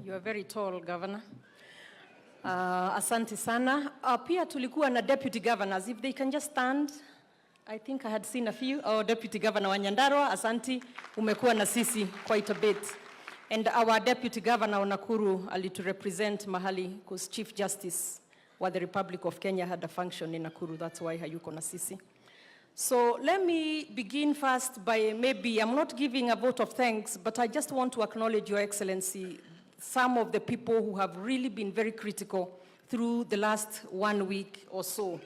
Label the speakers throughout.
Speaker 1: You are very tall, Governor. Asante sana. Pia tulikuwa na deputy governors. If they can just stand. I think I had seen a few. Our deputy governor wa Nyandarua, Asante, umekuwa na sisi quite a bit. And our deputy governor wa Nakuru alitu represent mahali because Chief Justice wa the Republic of Kenya had a function in Nakuru. That's why hayuko na sisi. So let me begin first by maybe, I'm not giving a vote of thanks, but I just want to acknowledge Your Excellency, some of the people who have really been very critical through the last 1 week or so.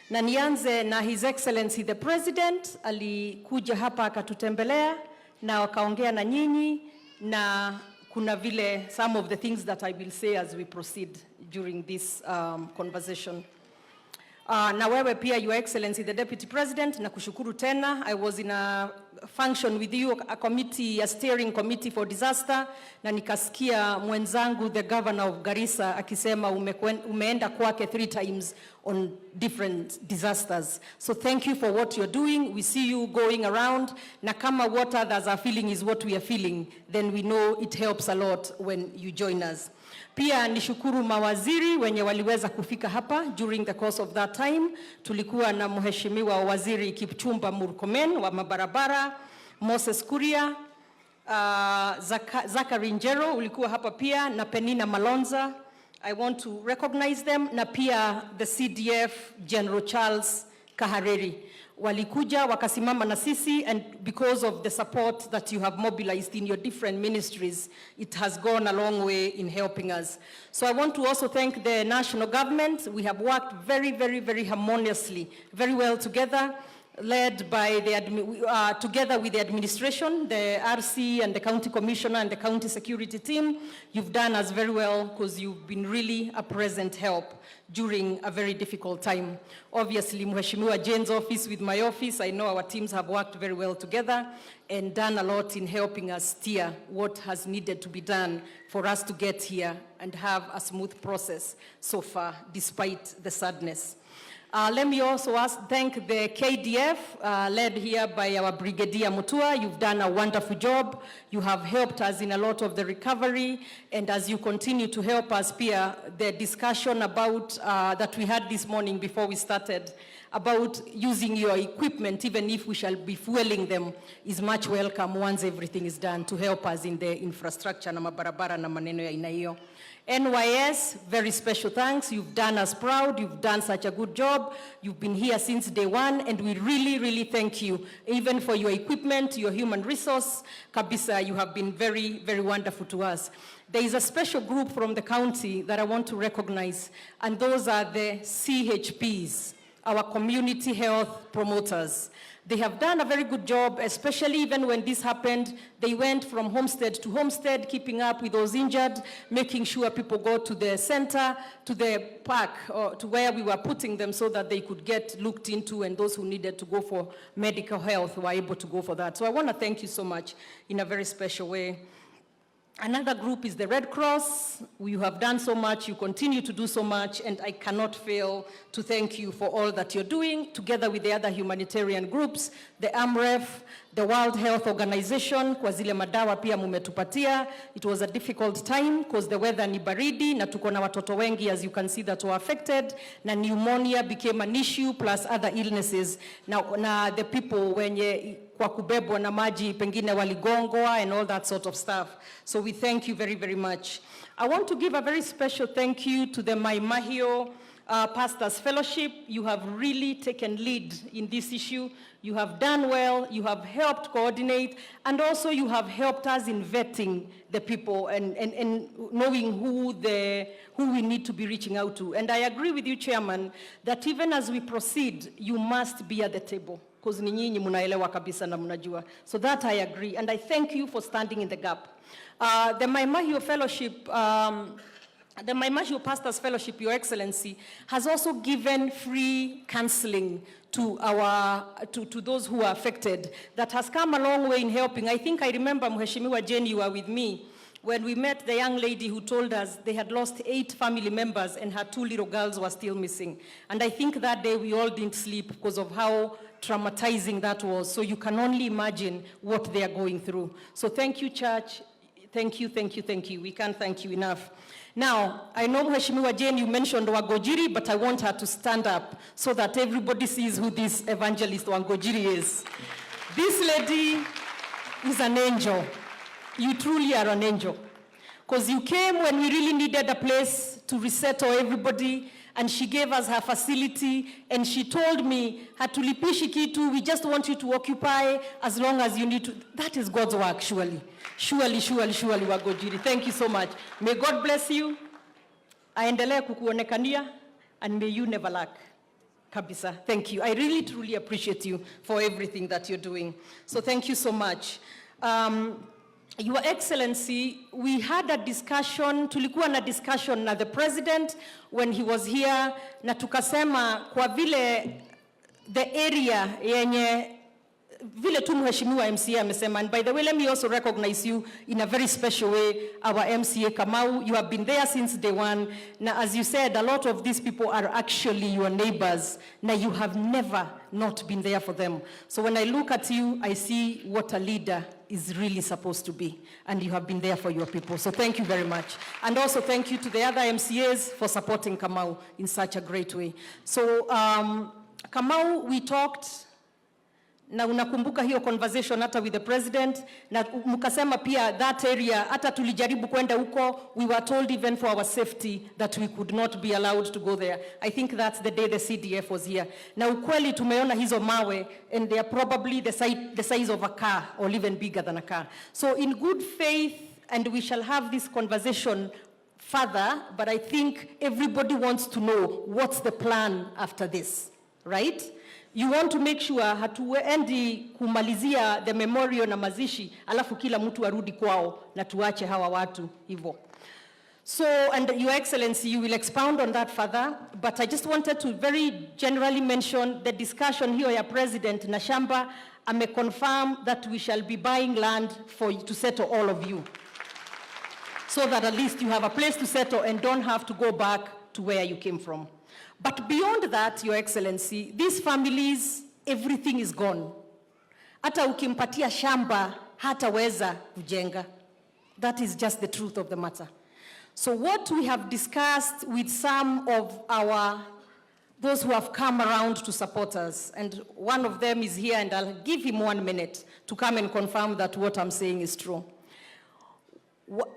Speaker 1: Na nianze na His Excellency the President, alikuja hapa akatutembelea na wakaongea na nyinyi, na kuna vile some of the things that I will say as we proceed during this conversation. Na wewe pia, Your Excellency the Deputy President, na kushukuru tena. I was in a function with you, a committee, a steering committee for disaster, na nikasikia mwenzangu the Governor of Garissa akisema umeenda kwake 3 times on different disasters. So thank you for what you're doing. We see you going around, na kama what others are feeling is what we are feeling, then we know it helps a lot when you join us. Pia nishukuru mawaziri wenye waliweza kufika hapa during the course of that time. Tulikuwa na Mheshimiwa Waziri Kipchumba Murkomen wa mabarabara, Moses Kuria, Zachary Njero ulikuwa hapa pia, na Penina Malonza. I want to recognize them, na pia the CDF General Charles Kahareri. Walikuja wakasimama na sisi, and because of the support that you have mobilized in your different ministries, it has gone a long way in helping us. So I want to also thank the national government. We have worked very, very, very harmoniously, very well together, led by together with the administration, the RC and the county commissioner and the county security team. You've done us very well because you've been really a present help during a very difficult time. Obviously, Mheshimiwa Jane's office with my office, I know our teams have worked very well together and done a lot in helping us steer what has needed to be done for us to get here and have a smooth process so far, despite the sadness. Let me also thank the KDF, led here by our Brigadier Mutua. You've done a wonderful job. You have helped us in a lot of the recovery, and as you continue to help us, Pia, the discussion about that we had this morning before we started, about using your equipment, even if we shall be fueling them, is much welcome once everything is done to help us in the infrastructure na mabarabara na maneno ya aina hiyo. NYS, very special thanks. You've done us proud. You've done such a good job. You've been here since day one, and we really, really thank you, even for your equipment, your human resource. Kabisa, you have been very, very wonderful to us. There is a special group from the county that I want to recognize, and those are the CHPs, our community health promoters. They have done a very good job, especially even when this happened. They went from homestead to homestead, keeping up with those injured, making sure people go to the center, to the park, or to where we were putting them so that they could get looked into, and those who needed to go for medical health were able to go for that. So I want to thank you so much in a very special way. Another group is the Red Cross. You have done so much, you continue to do so much, and I cannot fail to thank you for all that you're doing, together with the other humanitarian groups, the AMREF, the World Health Organization, kwa zile madawa pia mumetupatia. It was a difficult time because the weather ni baridi, na tuko na watoto wengi, as you can see, that were affected, na pneumonia became an issue, plus other illnesses. Na the people wenye kwa kubebwa na maji pengine waligongwa and all that sort of stuff. So we thank you very, very much. I want to give a very special thank you to the Mahiu Pastors Fellowship. You have really taken lead in this issue. You have done well, you have helped coordinate, and also you have helped us in vetting the people and knowing who we need to be reaching out to. And I agree with you, Chairman, that even as we proceed, you must be at the table. Because ni nyinyi munaelewa kabisa na munajua. So that I agree, and I thank you for standing in the gap. The Mahiu Fellowship, the Mahiu Pastors Fellowship, Your Excellency, has also given free counseling to those who are affected. That has come a long way in helping. I think I remember, Mheshimiwa Jane, you were with me when we met the young lady who told us they had lost 8 family members and her 2 little girls were still missing. And I think that day we all didn't sleep because of how traumatizing that was. So you can only imagine what they are going through. So thank you, Church. Thank you, thank you, thank you. We can't thank you enough. Now, I know Mheshimiwa Jane, you mentioned Wangojiri, but I want her to stand up so that everybody sees who this evangelist Wangojiri is. This lady is an angel. You truly are an angel. Because you came when we really needed a place to resettle everybody, and she gave us her facility, and she told me, hatulipishi kitu, we just want you to occupy as long as you need to. That is God's work, surely. Surely, surely, surely, Wangojiri. Thank you so much. May God bless you. Aendelee kukuonekania, and may you never lack. Kabisa. Thank you. I really, truly appreciate you for everything that you're doing. So thank you so much. Your Excellency, we had a discussion, tulikuwa na discussion na the President when he was here, na tukasema kwa vile the area yenye, vile tu Mheshimiwa MCA amesema, and by the way, let me also recognize you in a very special way, our MCA Kamau. You have been there since day one. Now, as you said, a lot of these people are actually your neighbors. Now, you have never not been there for them. So when I look at you, I see what a leader is really supposed to be, and you have been there for your people. So thank you very much. And also thank you to the other MCAs for supporting Kamau in such a great way. So Kamau, we talked, na unakumbuka hiyo conversation hata with the President, na mukasema pia that area, hata tulijaribu kwenda huko, we were told even for our safety that we could not be allowed to go there. I think that's the day the CDF was here. Na ukweli tumeona hizo mawe, and they are probably the size of a car, or even bigger than a car. So in good faith, and we shall have this conversation further, but I think everybody wants to know what's the plan after this, right? You want to make sure hatuendi kumalizia the memorial na mazishi alafu kila mtu arudi kwao na tuache hawa watu hivyo. So, and Your Excellency, you will expound on that further, but I just wanted to very generally mention the discussion here ya President na shamba ameconfirm that we shall be buying land to settle all of you, so that at least you have a place to settle and don't have to go back to where you came from. But beyond that, Your Excellency, these families, everything is gone. Hata ukimpatia shamba, hataweza kujenga. That is just the truth of the matter. So what we have discussed with some of those who have come around to support us, and one of them is here, and I'll give him 1 minute to come and confirm that what I'm saying is true.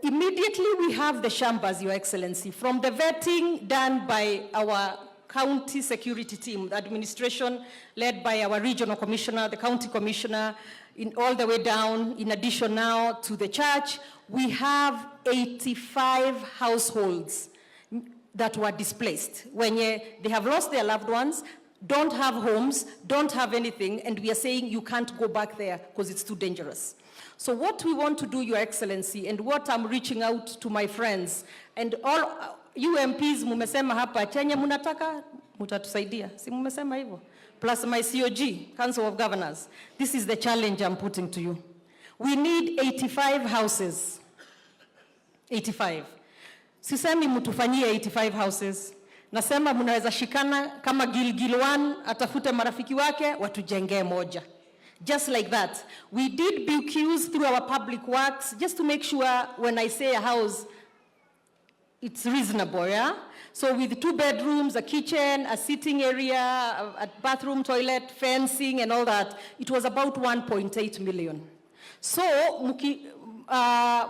Speaker 1: Immediately we have the shambas, Your Excellency, from the vetting done by our county security team, the administration led by our regional commissioner, the county commissioner, all the way down, in addition now to the church, we have 85 households that were displaced. When they have lost their loved ones, don't have homes, don't have anything, and we are saying you can't go back there because it's too dangerous. So what we want to do, Your Excellency, and what I'm reaching out to my friends, and all UMPs mumesema hapa, chenye munataka, mutatusaidia. Si mumesema hivyo? Plus my COG, Council of Governors. This is the challenge I'm putting to you. We need 85 houses. 85. Sisemi mutufanyie 85 houses. Nasema munaweza shikana kama Gilgil 1, atafute marafiki wake, watujengee moja. Just like that. We did BQs through our public works, just to make sure when I say a house, it's reasonable, yeah? So with 2 bedrooms, a kitchen, a sitting area, a bathroom, toilet, fencing, and all that, it was about 1.8 million. So,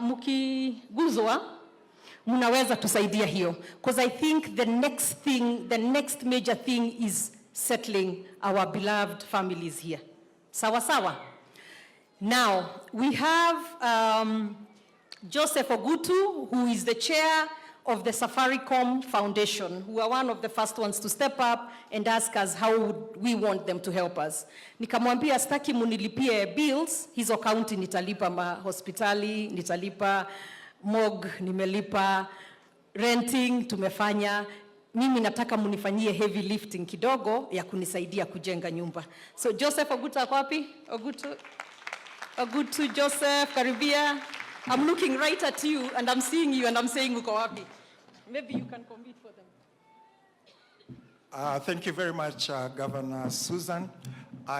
Speaker 1: mukiguzwa, munaweza tusaidia hiyo. Because I think the next major thing is settling our beloved families here. Sawa sawa. Now, we have Joseph Ogutu, who is the chair of the Safaricom Foundation, who are one of the first ones to step up and ask us how would we want them to help us. Nikamwambia staki munilipie bills, hizo county nitalipa hospitali, nitalipa mog, nimelipa renting, tumefanya. Mimi nataka munifanyie heavy lifting kidogo ya kunisaidia kujenga nyumba. So Joseph Ogutu ako wapi? Ogutu Joseph, Karibia. I'm looking right at you and I'm seeing you and I'm saying uko wapi. Maybe you can compete for them.
Speaker 2: Thank you very much, Governor Susan.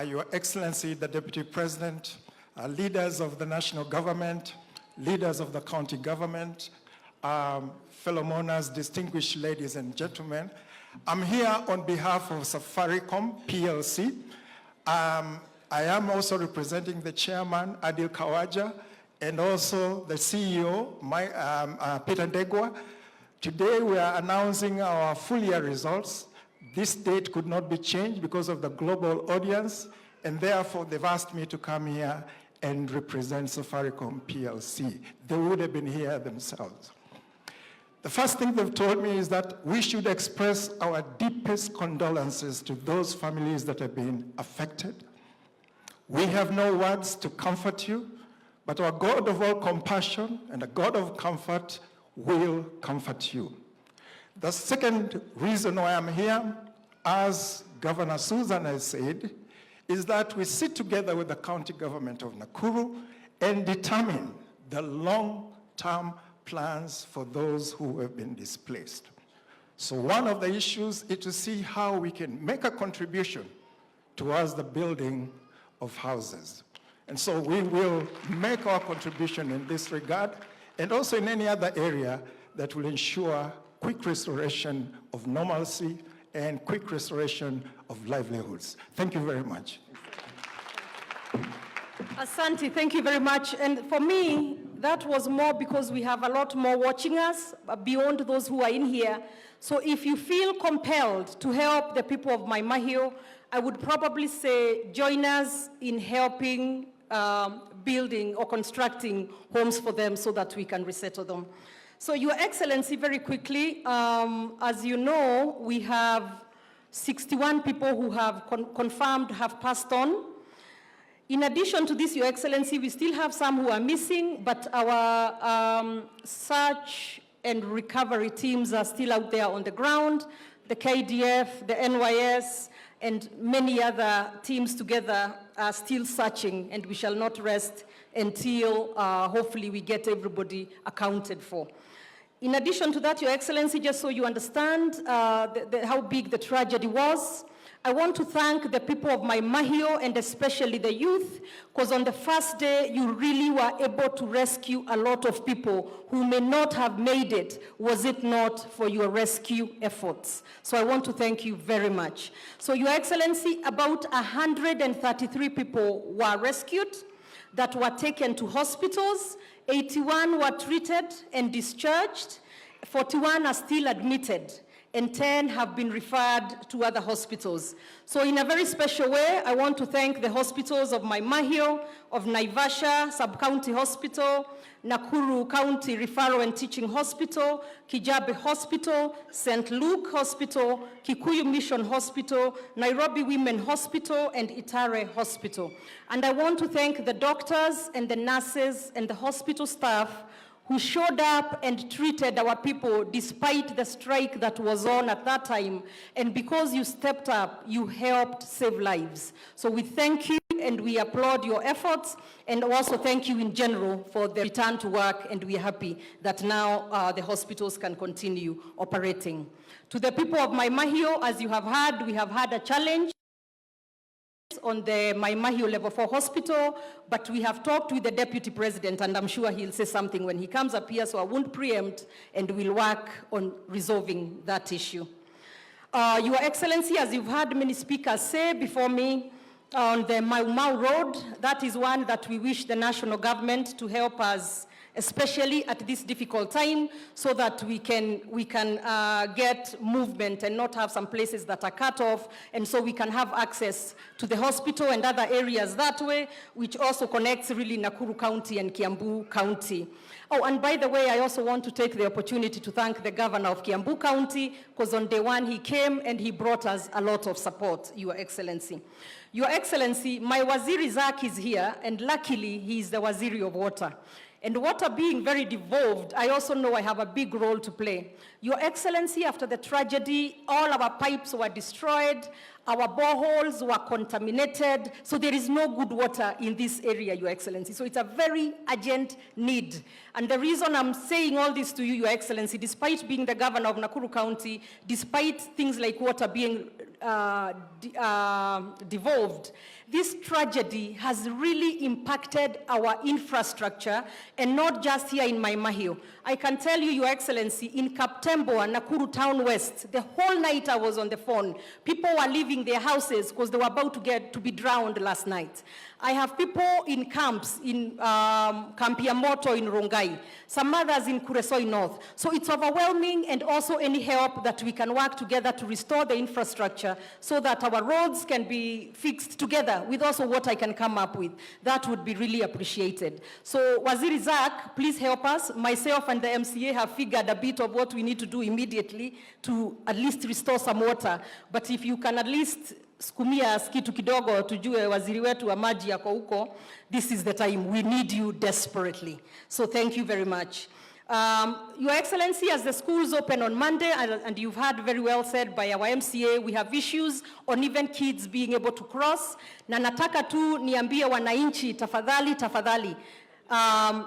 Speaker 2: Your Excellency, the Deputy President, leaders of the national government, leaders of the county government, fellow mourners, distinguished ladies and gentlemen. I'm here on behalf of Safaricom PLC. I am also representing the chairman, Adil Kawaja, and also the CEO, Peter Ndegwa. Today we are announcing our full year results. This date could not be changed because of the global audience, and therefore they've asked me to come here and represent Safaricom PLC. They would have been here themselves. The first thing they've told me is that we should express our deepest condolences to those families that have been affected. We have no words to comfort you, but our God of all compassion and a God of comfort will comfort you. The second reason why I'm here, as Governor Susan has said, is that we sit together with the county government of Nakuru and determine the long-term plans for those who have been displaced. So one of the issues is to see how we can make a contribution towards the building of houses. And so we will make our contribution in this regard, and also in any other area that will ensure quick restoration of normalcy and quick restoration of livelihoods. Thank you very much.
Speaker 1: Asante, thank you very much. And for me, that was more because we have a lot more watching us beyond those who are in here. So if you feel compelled to help the people of Mahiu, I would probably say join us in helping building or constructing homes for them so that we can resettle them. So Your Excellency, very quickly, as you know, we have 61 people who have confirmed have passed on. In addition to this, Your Excellency, we still have some who are missing, but our search and recovery teams are still out there on the ground. The KDF, the NYS, and many other teams together are still searching, and we shall not rest until hopefully we get everybody accounted for. In addition to that, Your Excellency, just so you understand how big the tragedy was, I want to thank the people of Mahiu and especially the youth, because on the first day, you really were able to rescue a lot of people who may not have made it, was it not for your rescue efforts. So I want to thank you very much. So Your Excellency, about 133 people were rescued that were taken to hospitals, 81 were treated and discharged, 41 are still admitted, and 10 have been referred to other hospitals. So in a very special way, I want to thank the hospitals of Mahiu, of Naivasha Sub-County Hospital, Nakuru County Referral and Teaching Hospital, Kijabe Hospital, St. Luke Hospital, Kikuyu Mission Hospital, Nairobi Women Hospital, and Itare Hospital. And I want to thank the doctors and the nurses and the hospital staff who showed up and treated our people despite the strike that was on at that time. And because you stepped up, you helped save lives. So we thank you and we applaud your efforts, and also thank you in general for the return to work, and we are happy that now the hospitals can continue operating. To the people of Mahiu, as you have heard, we have had a challenge on the Mahiu Level 4 hospital, but we have talked with the Deputy President, and I'm sure he'll say something when he comes up here, so I won't preempt, and we'll work on resolving that issue. Your Excellency, as you've heard many speakers say before me, on the Mau Road, that is one that we wish the national government to help us, especially at this difficult time, so that we can get movement and not have some places that are cut off, and so we can have access to the hospital and other areas that way, which also connects really Nakuru County and Kiambu County. Oh, and by the way, I also want to take the opportunity to thank the governor of Kiambu County, because on day one he came and he brought us a lot of support, Your Excellency. Your Excellency, my Waziri Zak is here, and luckily he is the Waziri of Water. And water being very devolved, I also know I have a big role to play. Your Excellency, after the tragedy, all our pipes were destroyed. Our boreholes were contaminated, so there is no good water in this area, Your Excellency. So it's a very urgent need. And the reason I'm saying all this to you, Your Excellency, despite being the governor of Nakuru County, despite things like water being devolved, this tragedy has really impacted our infrastructure, and not just here in Mahiu. I can tell you, Your Excellency, in Kaptembo and Nakuru Town West, the whole night I was on the phone. People were leaving their houses because they were about to be drowned last night. I have people in camps in Kampiamoto in Rongai, some others in Kuresoi North. So it's overwhelming, and also any help that we can work together to restore the infrastructure so that our roads can be fixed together with also what I can come up with. That would be really appreciated. So Waziri Zak, please help us. Myself and the MCA have figured a bit of what we need to do immediately to at least restore some water. But if you can at least skumia kitu kidogo tujue waziri wetu wa maji yako huko, this is the time. We need you desperately. So thank you very much. Your Excellency, as the schools open on Monday, and you've heard very well said by our MCA, we have issues on even kids being able to cross. Na nataka tu niambie wananchi, tafadhali,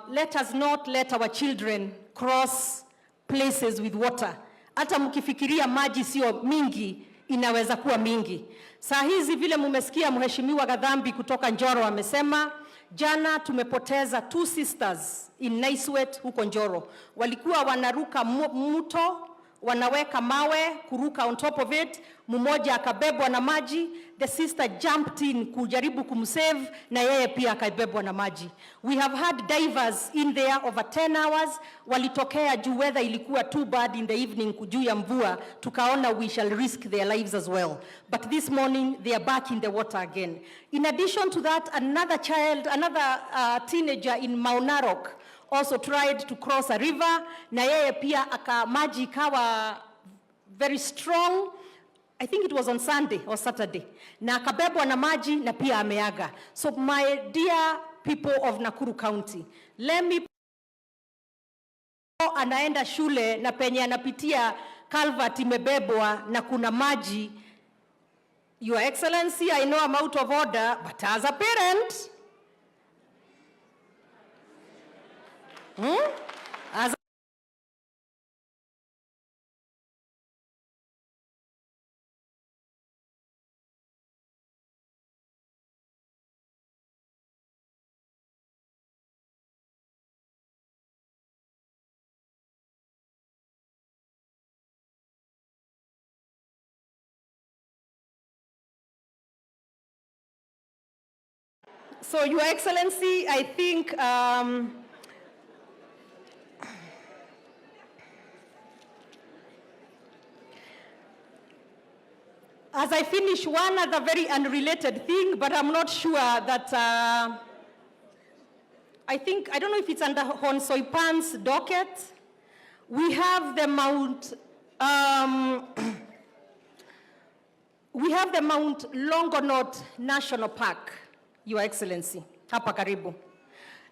Speaker 1: let us not let our children cross places with water. Hata mkifikiria maji sio mingi, inaweza kuwa mingi. Saa hizi vile mumesikia Mheshimiwa Gadhambi kutoka Njoro amesema, jana tumepoteza 2 sisters in Naiswet huko Njoro. Walikuwa wanaruka mto, wanaweka mawe kuruka on top of it, mmoja akabebwa na maji, the sister jumped in kujaribu kumsave na yeye pia akabebwa na maji. We have had divers in there over 10 hours, walitokea juu weather ilikuwa too bad in the evening juu ya mvua, tukaona we shall risk their lives as well. But this morning they are back in the water again. In addition to that, another teenager in Maunarok also tried to cross a river, na yeye pia maji ikawa very strong. I think it was on Sunday or Saturday. Na akabebwa na maji na pia ameaga. So my dear people of Nakuru County, let me anaenda shule na penye anapitia culvert imebebwa na kuna maji. Your Excellency, I know I'm out of order, but as a parent, so Your Excellency, I think as I finish, one other very unrelated thing, but I'm not sure that, I don't know if it's under Hon Soipan's docket. We have the Mount Longonot National Park, Your Excellency, hapa karibu.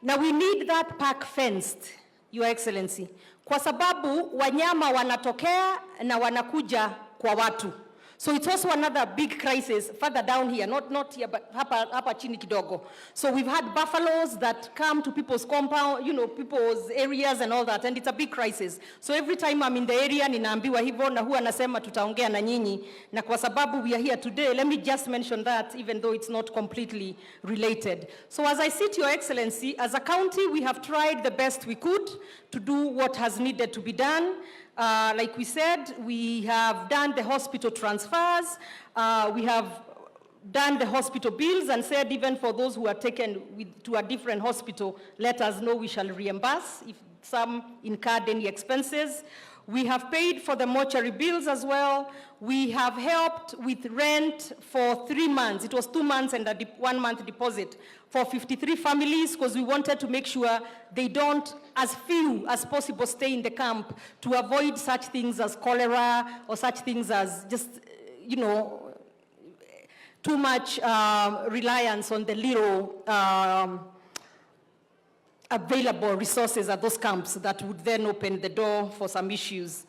Speaker 1: Now we need that park fenced, Your Excellency, kwa sababu wanyama wanatokea na wanakuja kwa watu. So it's also another big crisis further down here, not here, but hapa chini kidogo. So we've had buffaloes that come to people's compound, people's areas and all that, and it's a big crisis. So every time I'm in the area, ninaambiwa hivyo, na huwa nasema tutaongea na nyinyi, na kwa sababu we are here today, let me just mention that, even though it's not completely related. So as I sit, Your Excellency, as a county, we have tried the best we could to do what has needed to be done. Like we said, we have done the hospital transfers, we have done the hospital bills and said even for those who are taken to a different hospital, let us know, we shall reimburse if some incurred any expenses. We have paid for the mortuary bills as well. We have helped with rent for 3 months. It was 2 months and a 1 month deposit for 53 families because we wanted to make sure they don't, as few as possible, stay in the camp to avoid such things as cholera or such things as just, too much reliance on the little available resources at those camps that would then open the door for some issues.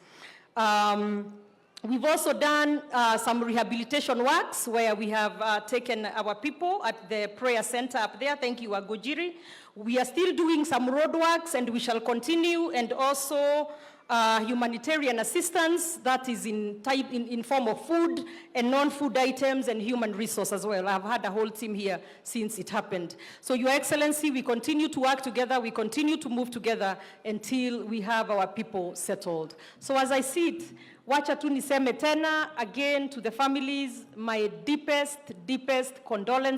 Speaker 1: We've also done some rehabilitation works where we have taken our people at the prayer center up there. Thank you, Agojiri. We are still doing some road works and we shall continue, and also humanitarian assistance that is in form of food and non-food items and human resource as well. I've had a whole team here since it happened. So Your Excellency, we continue to work together, we continue to move together until we have our people settled. So as I see it, wacha tu niseme tena again to the families, my deepest condolences.